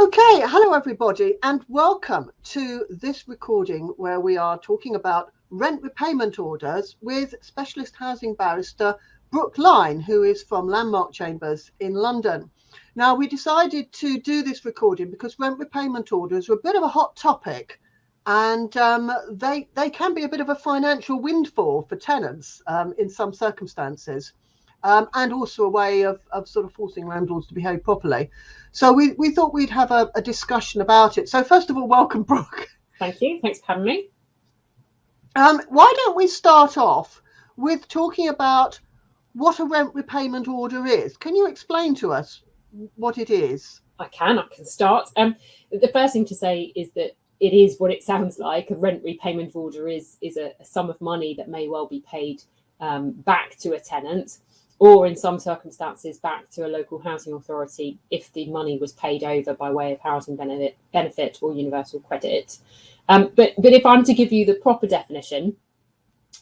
Okay, hello everybody, and welcome to this recording where we are talking about rent repayment orders with specialist housing barrister Brooke Lyne, who is from Landmark Chambers in London. Now, we decided to do this recording because rent repayment orders are a bit of a hot topic, and they can be a bit of a financial windfall for tenants in some circumstances. And also a way of sort of forcing landlords to behave properly. So we thought we'd have a discussion about it. So first of all, welcome, Brooke. Thank you. Thanks for having me. Why don't we start off with talking about what a rent repayment order is? Can you explain to us what it is? I can start. The first thing to say is that it is what it sounds like. A rent repayment order is a sum of money that may well be paid back to a tenant, or in some circumstances back to a local housing authority if the money was paid over by way of housing benefit or universal credit. But if I'm to give you the proper definition,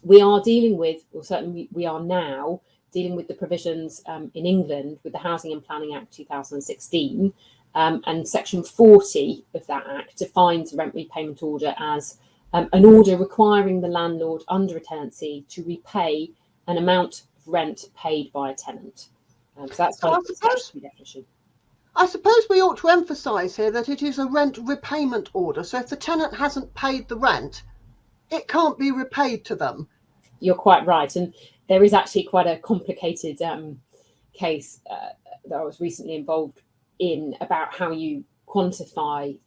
we are dealing with, or certainly we are now dealing with the provisions in England with the Housing and Planning Act 2016, and Section 40 of that Act defines a rent repayment order as an order requiring the landlord under a tenancy to repay an amount rent paid by a tenant. So that's kind of the statutory definition. I suppose we ought to emphasise here that it is a rent repayment order. So if the tenant hasn't paid the rent, it can't be repaid to them. You're quite right. And there is actually quite a complicated case that I was recently involved in about how you quantify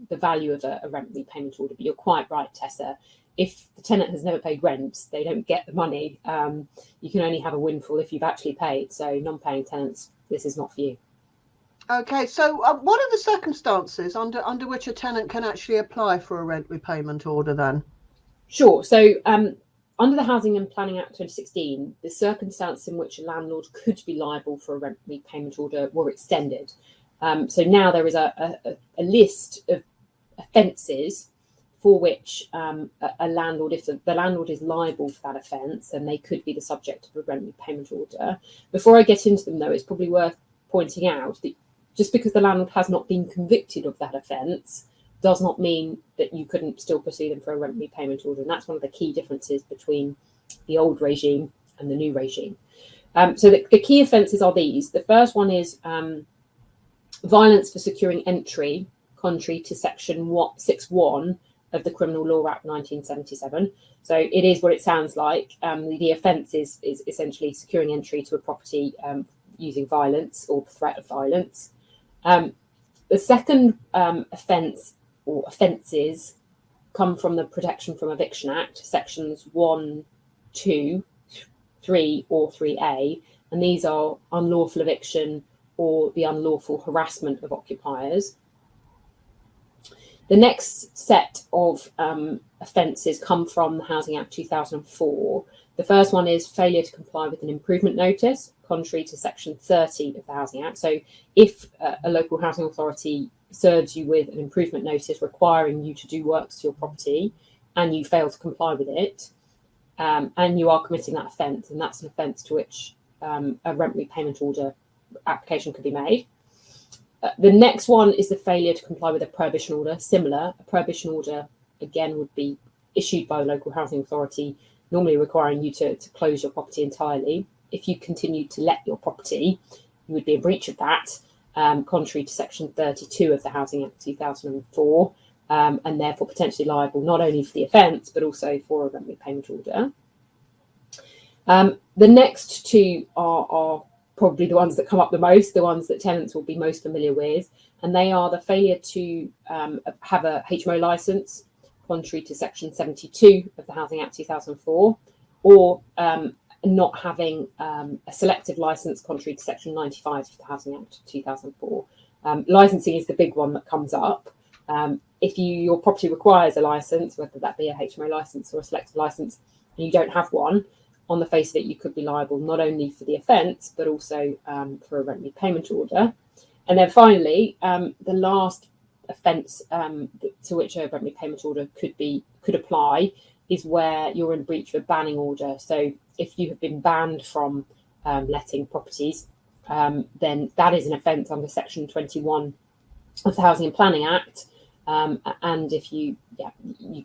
the value of a rent repayment order. But you're quite right, Tessa. If the tenant has never paid rent, they don't get the money. You can only have a windfall if you've actually paid. So non-paying tenants, this is not for you. Okay, so what are the circumstances under which a tenant can actually apply for a rent repayment order then? Sure. So under the Housing and Planning Act 2016, the circumstances in which a landlord could be liable for a rent repayment order were extended. So now there is a list of offences for which a landlord, if the landlord is liable for that offence, then they could be the subject of a rent repayment order. Before I get into them, though, it's probably worth pointing out that just because the landlord has not been convicted of that offence does not mean that you couldn't still pursue them for a rent repayment order. And that's one of the key differences between the old regime and the new regime. So the key offences are these. The first one is violence for securing entry, contrary to Section 6.1 of the Criminal Law Act 1977. So it is what it sounds like. The offence is essentially securing entry to a property using violence or the threat of violence. The second offence or offences come from the Protection from Eviction Act, sections 1, 2, 3 or 3A, and these are unlawful eviction or the unlawful harassment of occupiers. The next set of offences come from the Housing Act 2004. The first one is failure to comply with an improvement notice, contrary to Section 30 of the Housing Act. So if a local housing authority serves you with an improvement notice requiring you to do works to your property and you fail to comply with it, and you are committing that offence, and that's an offence to which a rent repayment order application could be made. The next one is the failure to comply with a prohibition order. Similar, a prohibition order, again, would be issued by a local housing authority, normally requiring you to close your property entirely. If you continue to let your property, you would be in breach of that, contrary to Section 32 of the Housing Act 2004, and therefore potentially liable not only for the offence, but also for a rent repayment order. The next two are probably the ones that come up the most, the ones that tenants will be most familiar with, and they are the failure to have a HMO licence, contrary to Section 72 of the Housing Act 2004, or not having a selective licence, contrary to Section 95 of the Housing Act 2004. Licensing is the big one that comes up. If your property requires a licence, whether that be a HMO licence or a selective licence, and you don't have one, on the face of it, you could be liable not only for the offence, but also for a rent repayment order. And then finally, the last offence to which a rent repayment order could apply is where you're in breach of a banning order. So if you have been banned from letting properties, then that is an offence under Section 21 of the Housing and Planning Act. And if you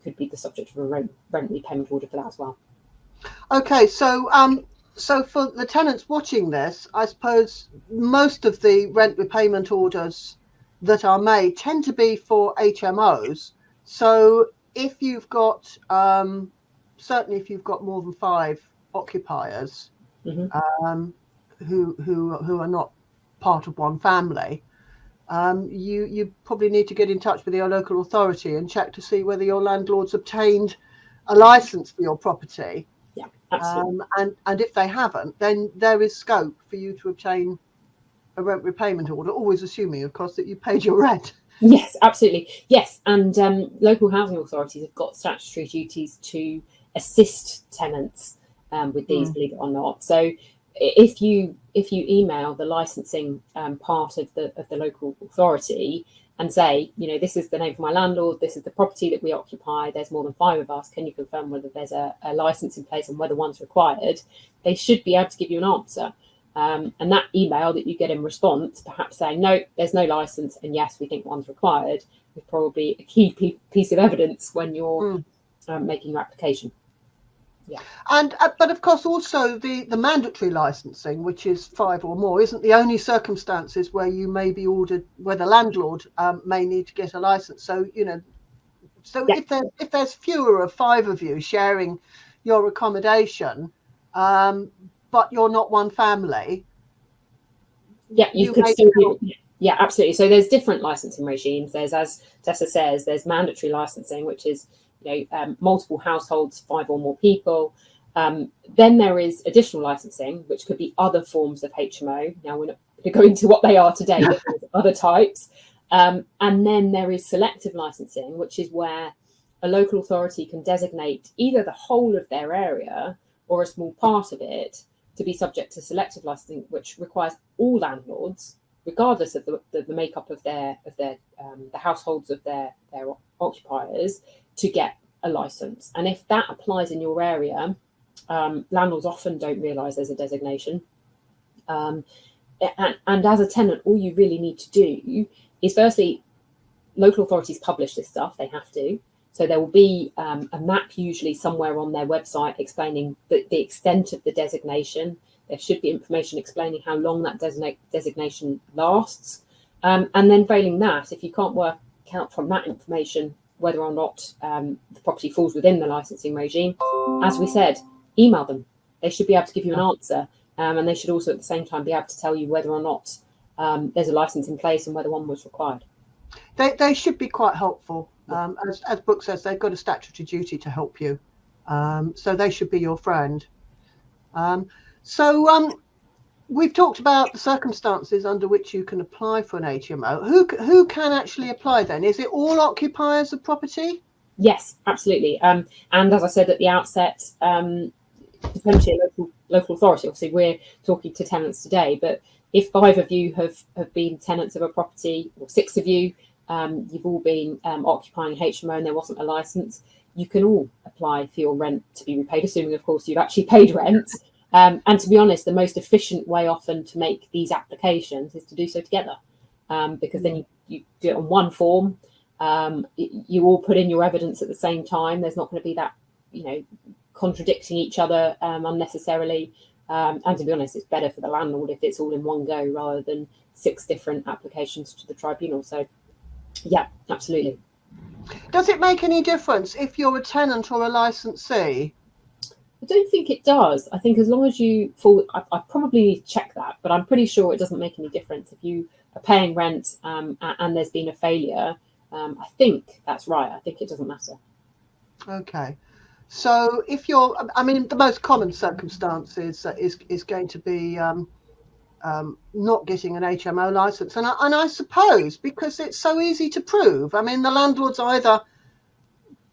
could be the subject of a rent repayment order for that as well. Okay, so for the tenants watching this, I suppose most of the rent repayment orders that are made tend to be for HMOs. So if you've got, certainly if you've got more than 5 occupiers, who are not part of one family, you probably need to get in touch with your local authority and check to see whether your landlord's obtained a license for your property. Yeah, absolutely. And if they haven't, then there is scope for you to obtain a rent repayment order, always assuming, of course, that you paid your rent. Yes, absolutely. Yes, and local housing authorities have got statutory duties to assist tenants with these, believe it or not. So if you email the licensing part of the local authority and say, this is the name of my landlord, this is the property that we occupy, there's more than 5 of us, can you confirm whether there's a license in place and whether one's required, they should be able to give you an answer. And that email that you get in response, perhaps saying, no, there's no license, and yes, we think one's required, is probably a key piece of evidence when you're making your application. Yeah. And but of course also the mandatory licensing, which is 5 or more, isn't the only circumstances where you may be ordered, where the landlord may need to get a license. So if there's fewer of 5 of you sharing your accommodation, but you're not one family, you could still be. Yeah, absolutely. So there's different licensing regimes. There's, as Tessa says, there's mandatory licensing, which is multiple households, 5 or more people. Then there is additional licensing, which could be other forms of HMO. Now, we're not going to go into what they are today, but there's other types. And then there is selective licensing, which is where a local authority can designate either the whole of their area or a small part of it to be subject to selective licensing, which requires all landlords, regardless of the makeup of the households of their occupiers, to get a license. And if that applies in your area, landlords often don't realise there's a designation. And as a tenant, all you really need to do is, firstly, local authorities publish this stuff, they have to. So there will be a map usually somewhere on their website explaining the extent of the designation. There should be information explaining how long that designation lasts. And then failing that, if you can't work out from that information whether or not the property falls within the licensing regime, as we said, email them. They should be able to give you an answer. And they should also at the same time be able to tell you whether or not there's a license in place and whether one was required. They should be quite helpful. As Brooke says, they've got a statutory duty to help you. So they should be your friend. We've talked about the circumstances under which you can apply for an HMO. Who can actually apply then? Is it all occupiers of property? Yes, absolutely. And as I said at the outset, potentially a local authority. Obviously, we're talking to tenants today, but if 5 of you have been tenants of a property, or 6 of you, you've all been occupying HMO and there wasn't a license, you can all apply for your rent to be repaid, assuming, of course, you've actually paid rent. And to be honest, the most efficient way often to make these applications is to do so together, because then you do it on one form. You all put in your evidence at the same time. There's not going to be that, contradicting each other unnecessarily. And to be honest, it's better for the landlord if it's all in one go rather than 6 different applications to the tribunal. So, yeah, absolutely. Does it make any difference if you're a tenant or a licensee? I don't think it does. I think as long as you fall, I probably need to check that, but I'm pretty sure it doesn't make any difference if you are paying rent and there's been a failure. I think that's right. I think it doesn't matter. Okay. So if you're, the most common circumstance is going to be not getting an HMO license. And I suppose because it's so easy to prove, the landlord's either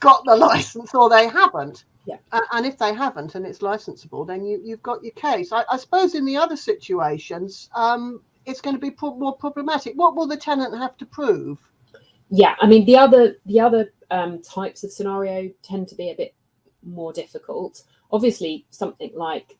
got the license or they haven't. Yeah. And if they haven't and it's licensable, then you've got your case. I suppose in the other situations, it's going to be more problematic. What will the tenant have to prove? Yeah, the other types of scenario tend to be a bit more difficult. Obviously, something like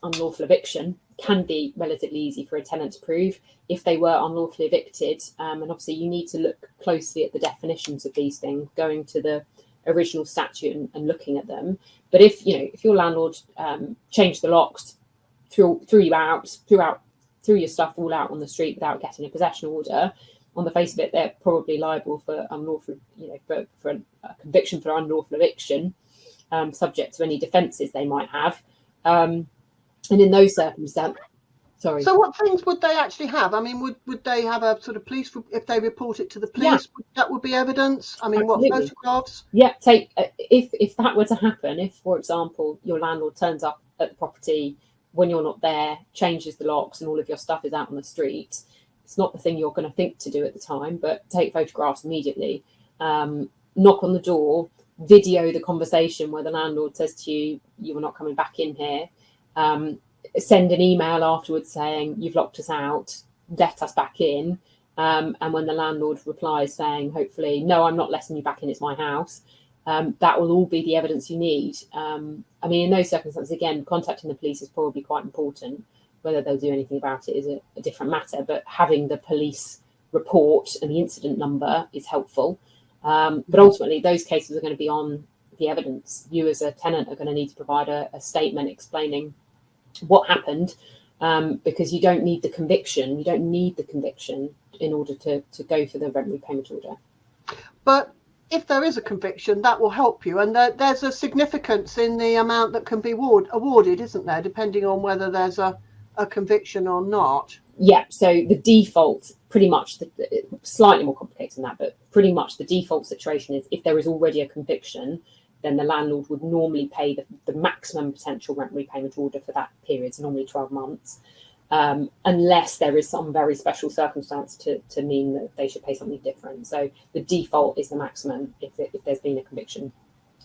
unlawful eviction can be relatively easy for a tenant to prove if they were unlawfully evicted. And obviously you need to look closely at the definitions of these things, going to the original statute and looking at them. But if your landlord changed the locks, threw your stuff all out on the street without getting a possession order, on the face of it, they're probably liable for unlawful, for a conviction for unlawful eviction, subject to any defences they might have. And in those circumstances, sorry. So what things would they actually have? I mean, would they have a sort of police, if they report it to the police, that would be evidence? I mean, Absolutely. What, photographs? Yeah, if that were to happen, if, for example, your landlord turns up at the property when you're not there, changes the locks and all of your stuff is out on the street, it's not the thing you're going to think to do at the time, but take photographs immediately, knock on the door, video the conversation where the landlord says to you, you are not coming back in here, send an email afterwards saying you've locked us out, let us back in, and when the landlord replies saying hopefully no, I'm not letting you back in, it's my house, that will all be the evidence you need. I mean, in those circumstances, again, contacting the police is probably quite important. Whether they'll do anything about it is a different matter, but having the police report and the incident number is helpful. But ultimately those cases are going to be on the evidence. You as a tenant are going to need to provide a statement explaining what happened, because you don't need the conviction. You don't need the conviction in order to go for the rent repayment order. But if there is a conviction, that will help you. And there's a significance in the amount that can be awarded, isn't there, depending on whether there's a conviction or not? Yeah, so the default, pretty much, slightly more complicated than that, but pretty much the default situation is if there is already a conviction, then the landlord would normally pay the maximum potential rent repayment order for that period, so normally 12 months, unless there is some very special circumstance to mean that they should pay something different. So the default is the maximum if there's been a conviction.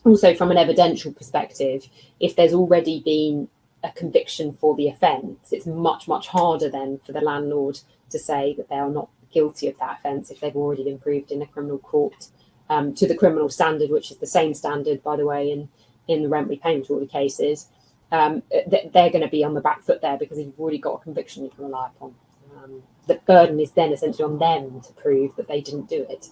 Also, from an evidential perspective, if there's already been a conviction for the offence, it's much, much harder then for the landlord to say that they are not guilty of that offence if they've already been proved in a criminal court to the criminal standard, which is the same standard, by the way, in the rent repayment order cases. They're going to be on the back foot there because you've already got a conviction you can rely upon. The burden is then essentially on them to prove that they didn't do it.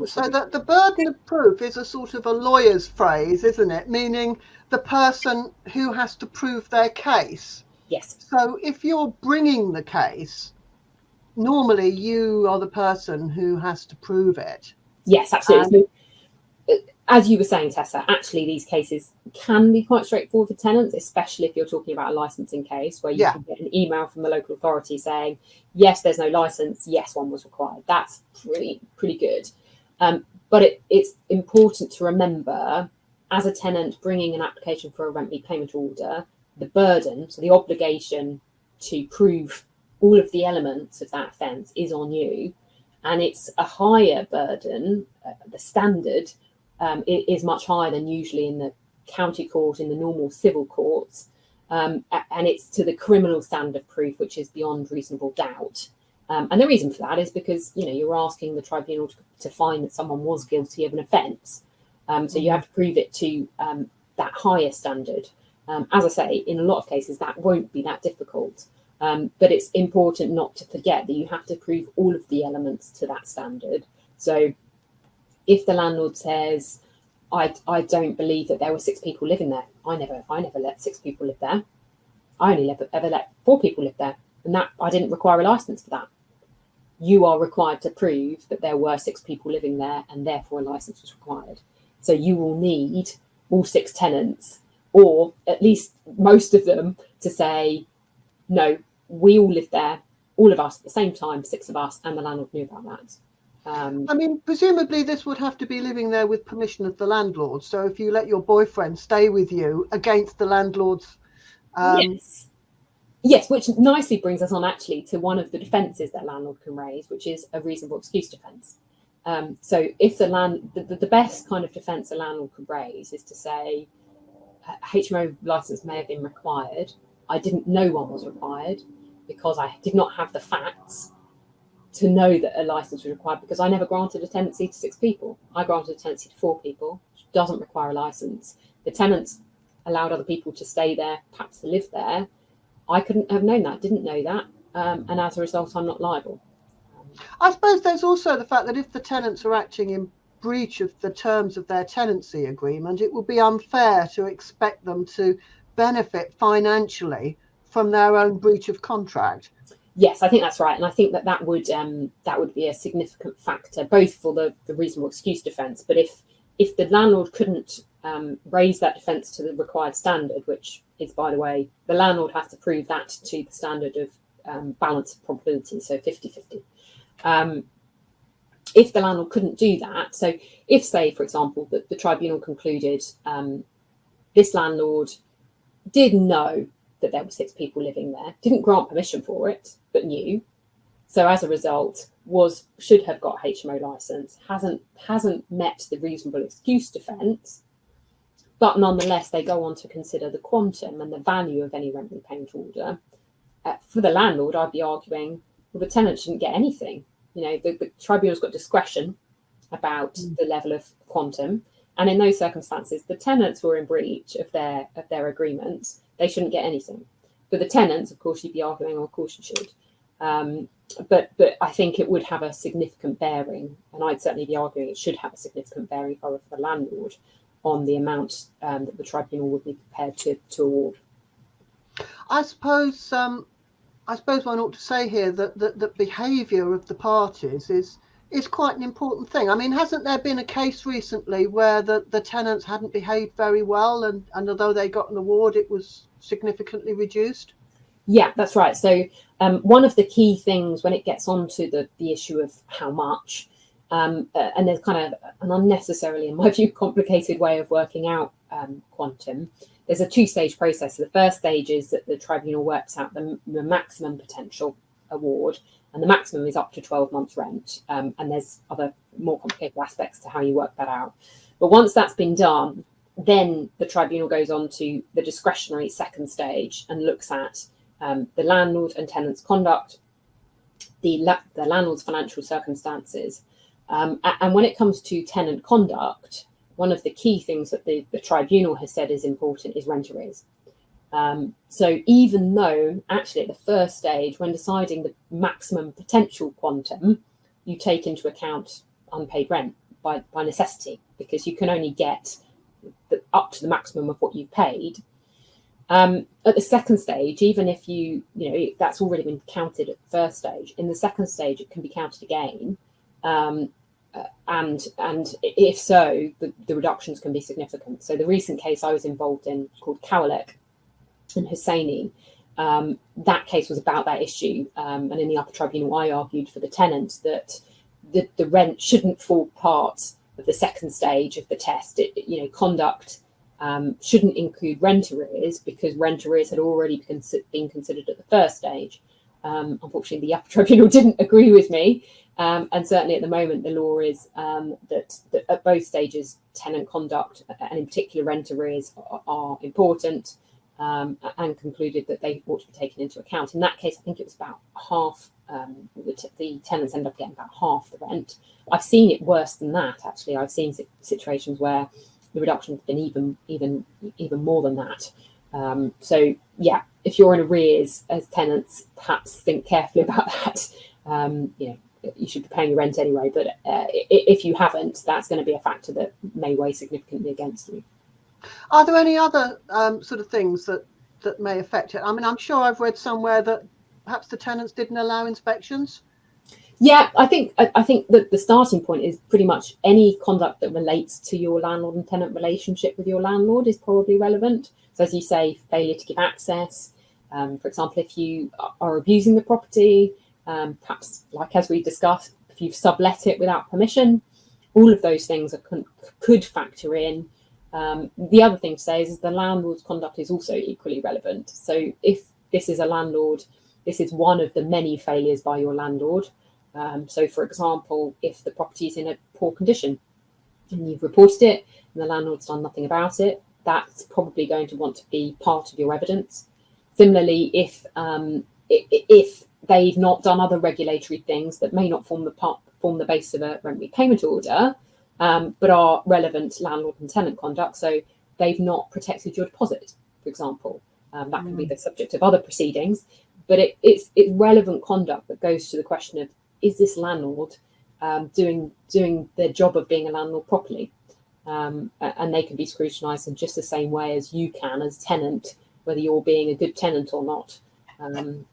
So that the burden of proof is a sort of a lawyer's phrase, isn't it? Meaning the person who has to prove their case. Yes. So if you're bringing the case, normally you are the person who has to prove it. Yes, absolutely. As you were saying, Tessa, actually these cases can be quite straightforward for tenants, especially if you're talking about a licensing case where you can get an email from the local authority saying, yes, there's no license, yes, one was required. That's pretty good. But it's important to remember, as a tenant bringing an application for a rent repayment order, the burden, so the obligation to prove all of the elements of that offence is on you. And it's a higher burden, the standard is much higher than usually in the county court, in the normal civil courts. And it's to the criminal standard of proof, which is beyond reasonable doubt. And the reason for that is because, you're asking the tribunal to find that someone was guilty of an offence. So you have to prove it to that higher standard. As I say, in a lot of cases, that won't be that difficult. But it's important not to forget that you have to prove all of the elements to that standard. So if the landlord says, I don't believe that there were 6 people living there, I never let 6 people live there. I only ever let 4 people live there. And that I didn't require a licence for that. You are required to prove that there were 6 people living there and therefore a licence was required. So you will need all 6 tenants, or at least most of them, to say, no, we all lived there, all of us at the same time, 6 of us, and the landlord knew about that. I mean, presumably this would have to be living there with permission of the landlord. So if you let your boyfriend stay with you against the landlord's... Yes, which nicely brings us on actually to one of the defences that a landlord can raise, which is a reasonable excuse defence. So if the best kind of defence a landlord could raise is to say, HMO licence may have been required. I didn't know one was required because I did not have the facts to know that a licence was required, because I never granted a tenancy to 6 people. I granted a tenancy to 4 people, which doesn't require a licence. The tenants allowed other people to stay there, perhaps to live there, I couldn't have known that, didn't know that, and as a result, I'm not liable. I suppose there's also the fact that if the tenants are acting in breach of the terms of their tenancy agreement, it would be unfair to expect them to benefit financially from their own breach of contract. Yes, I think that's right, and I think that would be a significant factor, both for the reasonable excuse defence, but if the landlord couldn't raise that defence to the required standard, which is, by the way, the landlord has to prove that to the standard of balance of probability, so 50-50. If the landlord couldn't do that, so if, say, for example, the tribunal concluded this landlord did know that there were 6 people living there, didn't grant permission for it, but knew, so as a result should have got HMO licence, hasn't met the reasonable excuse defence, but nonetheless they go on to consider the quantum and the value of any rent repayment order. For the landlord, I'd be arguing, well, the tenant shouldn't get anything. The tribunal's got discretion about the level of quantum, and in those circumstances, the tenants were in breach of their agreements. They shouldn't get anything. But the tenants, of course, you'd be arguing, well, of course you should. But I think it would have a significant bearing, and I'd certainly be arguing it should have a significant bearing if I were for the landlord on the amount that the tribunal would be prepared to award. I suppose one ought to say here that the behaviour of the parties is quite an important thing. I mean, hasn't there been a case recently where the tenants hadn't behaved very well, and although they got an award, it was significantly reduced? Yeah, that's right. So one of the key things when it gets onto the issue of how much, and there's kind of an unnecessarily, in my view, complicated way of working out quantum. There's a 2-stage process. So the first stage is that the tribunal works out the maximum potential award, and the maximum is up to 12 months rent. And there's other more complicated aspects to how you work that out. But once that's been done, then the tribunal goes on to the discretionary second stage and looks at the landlord and tenant's conduct, the landlord's financial circumstances. And when it comes to tenant conduct, one of the key things that the tribunal has said is important is rent arrears. So even though actually at the first stage, when deciding the maximum potential quantum, you take into account unpaid rent by necessity, because you can only get up to the maximum of what you've paid. At the second stage, even if that's already been counted at the first stage, in the second stage it can be counted again. And if so, the reductions can be significant. So the recent case I was involved in, called Kowalek and Husseini, that case was about that issue. And in the upper tribunal, I argued for the tenant that the rent shouldn't form part of the second stage of the test. Conduct shouldn't include rent arrears, because rent arrears had already been considered at the first stage. Unfortunately, the upper tribunal didn't agree with me. And certainly at the moment, the law is that at both stages, tenant conduct, and in particular rent arrears, are important, and concluded that they ought to be taken into account. In that case, I think it was about half, the tenants end up getting about half the rent. I've seen it worse than that, actually. I've seen situations where the reduction has been even more than that. So, yeah, if you're in arrears as tenants, perhaps think carefully about that. You should be paying your rent anyway, but if you haven't, that's going to be a factor that may weigh significantly against you. Are there any other sort of things that may affect it? I mean, I'm sure I've read somewhere that perhaps the tenants didn't allow inspections. Yeah, I think that the starting point is pretty much any conduct that relates to your landlord and tenant relationship with your landlord is probably relevant. So as you say, failure to give access. For example, if you are abusing the property, perhaps, like as we discussed, if you've sublet it without permission, all of those things could factor in. The other thing to say is the landlord's conduct is also equally relevant. So if this is a landlord, this is one of the many failures by your landlord. So, for example, if the property is in a poor condition and you've reported it and the landlord's done nothing about it, that's probably going to want to be part of your evidence. Similarly, if they've not done other regulatory things that may not form the basis of a rent repayment order, but are relevant landlord and tenant conduct, so they've not protected your deposit, for example, That can be the subject of other proceedings, but it's relevant conduct that goes to the question of, is this landlord doing their job of being a landlord properly? And they can be scrutinised in just the same way as you can as tenant, whether you're being a good tenant or not. And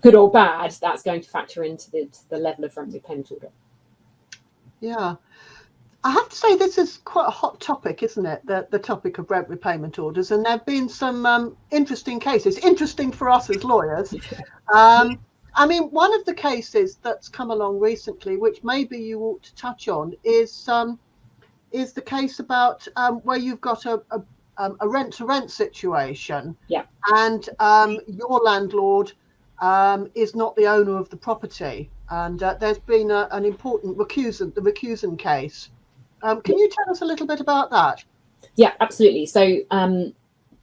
good or bad, that's going to factor into the level of rent repayment order. Yeah. I have to say this is quite a hot topic, isn't it? The topic of rent repayment orders, and there have been some interesting cases. Interesting for us as lawyers. I mean, one of the cases that's come along recently, which maybe you ought to touch on, is the case about where you've got a rent-to-rent situation, and your landlord is not the owner of the property, and there's been an important the recusant case. Can you tell us a little bit about that? Yeah, absolutely. So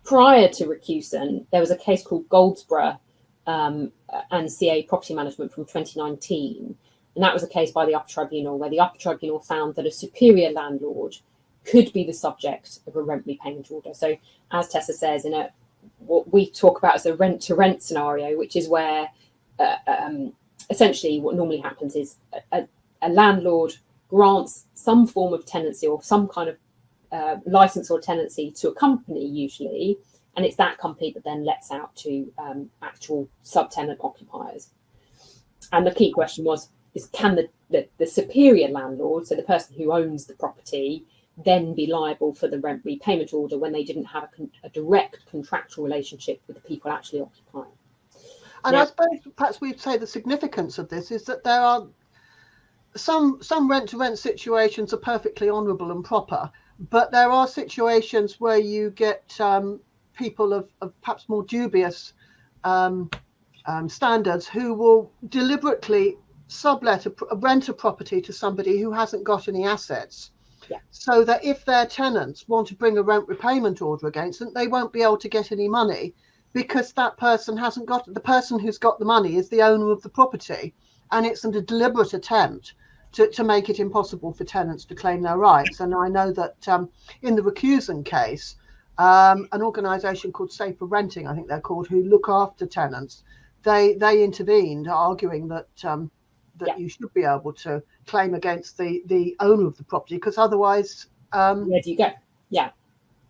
prior to recusant, there was a case called Goldsborough and CA Property Management from 2019. And that was a case by the Upper Tribunal, where the Upper Tribunal found that a superior landlord could be the subject of a rent repayment order. So as Tessa says, in what we talk about as a rent-to-rent scenario, which is where essentially what normally happens is a landlord grants some form of tenancy or some kind of license or tenancy to a company usually, and it's that company that then lets out to actual subtenant occupiers. And the key question is can the superior landlord, so the person who owns the property, then be liable for the rent repayment order when they didn't have a direct contractual relationship with the people actually occupying? And I suppose perhaps we'd say the significance of this is that there are some rent-to-rent situations are perfectly honourable and proper, but there are situations where you get people of perhaps more dubious standards who will deliberately sublet rent a property to somebody who hasn't got any assets, so that if their tenants want to bring a rent repayment order against them, they won't be able to get any money, because that person hasn't got it. The person who's got the money is the owner of the property, and it's a deliberate attempt to make it impossible for tenants to claim their rights. And I know that in the recusant case, an organisation called Safer Renting, I think they're called, who look after tenants, they intervened, arguing that you should be able to claim against the owner of the property, because otherwise where do you go? Yeah,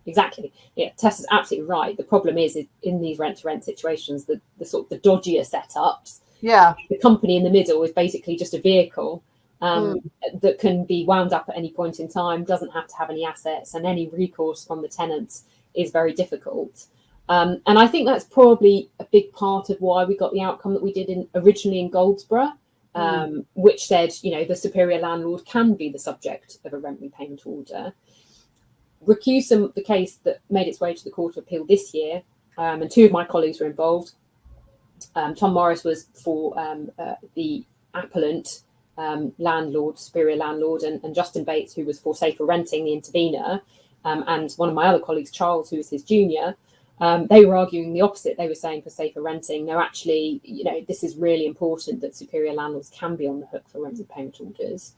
exactly. Yeah, Tessa's absolutely right. The problem is in these rent-to-rent situations, the sort of the dodgier setups, the company in the middle is basically just a vehicle that can be wound up at any point in time, doesn't have to have any assets, and any recourse from the tenants is very difficult. And I think that's probably a big part of why we got the outcome that we did originally in Goldsborough, which said, the superior landlord can be the subject of a rent repayment order. Recusant, the case that made its way to the Court of Appeal this year, and two of my colleagues were involved. Tom Morris was for the appellant landlord, superior landlord, and Justin Bates, who was for Safer Renting, the intervener, and one of my other colleagues, Charles, who was his junior. They were arguing the opposite. They were saying for Safer Renting, no, actually, this is really important that superior landlords can be on the hook for rent repayment orders.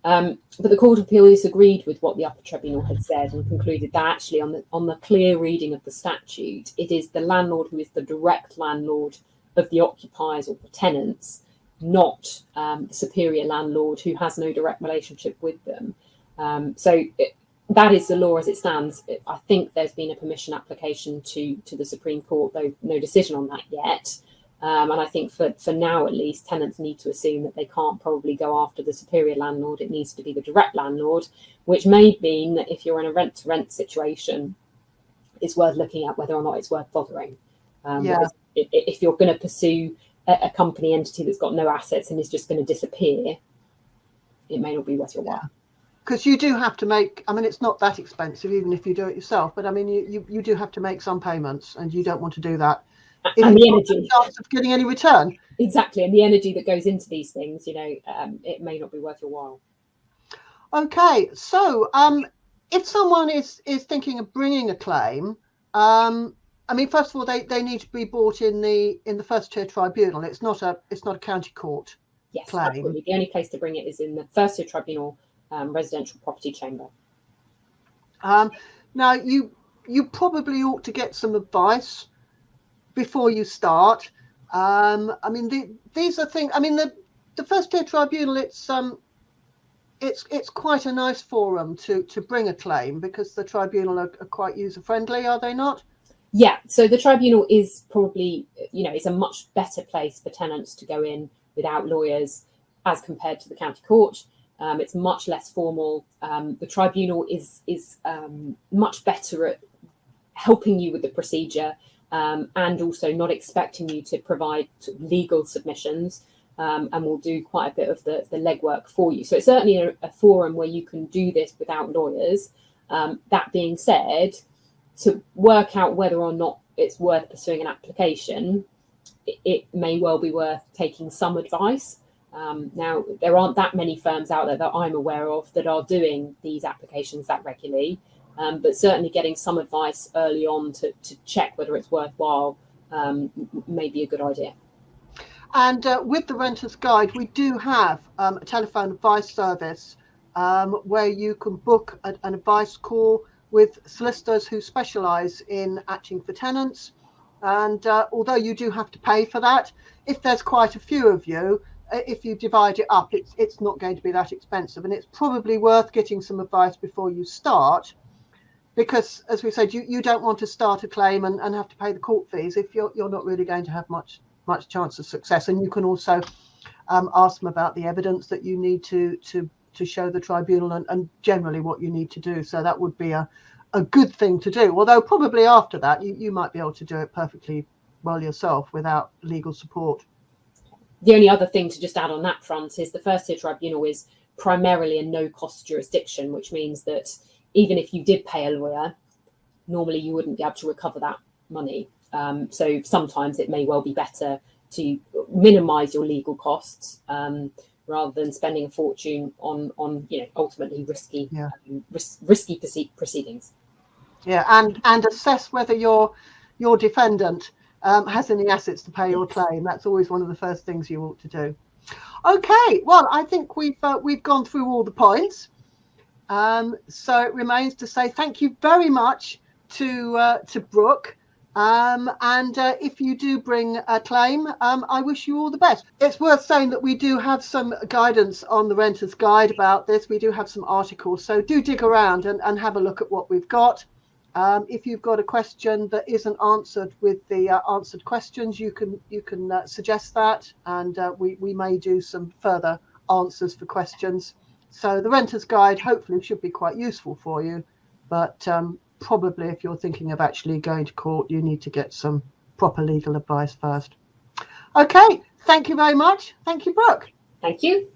But the Court of Appeal disagreed with what the Upper Tribunal had said and concluded that actually on the clear reading of the statute, it is the landlord who is the direct landlord of the occupiers or the tenants, not the superior landlord who has no direct relationship with them. That is the law as it stands. I think there's been a permission application to the Supreme Court, though no decision on that yet. And I think for now, at least, tenants need to assume that they can't probably go after the superior landlord. It needs to be the direct landlord, which may mean that if you're in a rent-to-rent situation, it's worth looking at whether or not it's worth bothering. If you're going to pursue a company entity that's got no assets and is just going to disappear, it may not be worth your while. Because you do have to make, it's not that expensive, even if you do it yourself, but you do have to make some payments, and you don't want to do that. And the energy, chance of getting any return. Exactly, and the energy that goes into these things, it may not be worth your while. Okay, so if someone is thinking of bringing a claim, first of all, they need to be brought in the first tier tribunal. It's not a county court claim. Absolutely. The only place to bring it is in the first tier tribunal residential property chamber. Now you probably ought to get some advice before you start. I mean, these are things. I mean, the first tier tribunal, it's quite a nice forum to bring a claim, because the tribunal are quite user friendly, are they not? Yeah, so the tribunal is probably, it's a much better place for tenants to go in without lawyers as compared to the county court. It's much less formal. The tribunal is much better at helping you with the procedure, and also not expecting you to provide legal submissions, and will do quite a bit of the legwork for you. So it's certainly a forum where you can do this without lawyers. That being said, to work out whether or not it's worth pursuing an application, it may well be worth taking some advice. Now, there aren't that many firms out there that I'm aware of that are doing these applications that regularly, but certainly getting some advice early on to check whether it's worthwhile may be a good idea. And with the Renters Guide, we do have a telephone advice service where you can book an advice call with solicitors who specialise in acting for tenants. And although you do have to pay for that, if there's quite a few of you, if you divide it up, it's not going to be that expensive. And it's probably worth getting some advice before you start, because, as we said, you don't want to start a claim and have to pay the court fees if you're not really going to have much chance of success. And you can also ask them about the evidence that you need to show the tribunal, and generally what you need to do. So that would be a good thing to do, although probably after that you might be able to do it perfectly well yourself without legal support. The only other thing to just add on that front is the first tier tribunal is primarily a no-cost jurisdiction, which means that even if you did pay a lawyer, normally you wouldn't be able to recover that money. So sometimes it may well be better to minimise your legal costs rather than spending a fortune on ultimately risky proceedings. Yeah, and assess whether your defendant has any assets to pay your claim. That's always one of the first things you ought to do. Okay, well, I think we've gone through all the points. So it remains to say thank you very much to Brooke. And if you do bring a claim, I wish you all the best. It's worth saying that we do have some guidance on the Renters Guide about this. We do have some articles, so do dig around and have a look at what we've got. If you've got a question that isn't answered with the answered questions, you can suggest that, and we may do some further answers for questions. So the Renters Guide hopefully should be quite useful for you, but probably if you're thinking of actually going to court, you need to get some proper legal advice first. Okay, thank you very much. Thank you, Brooke. Thank you.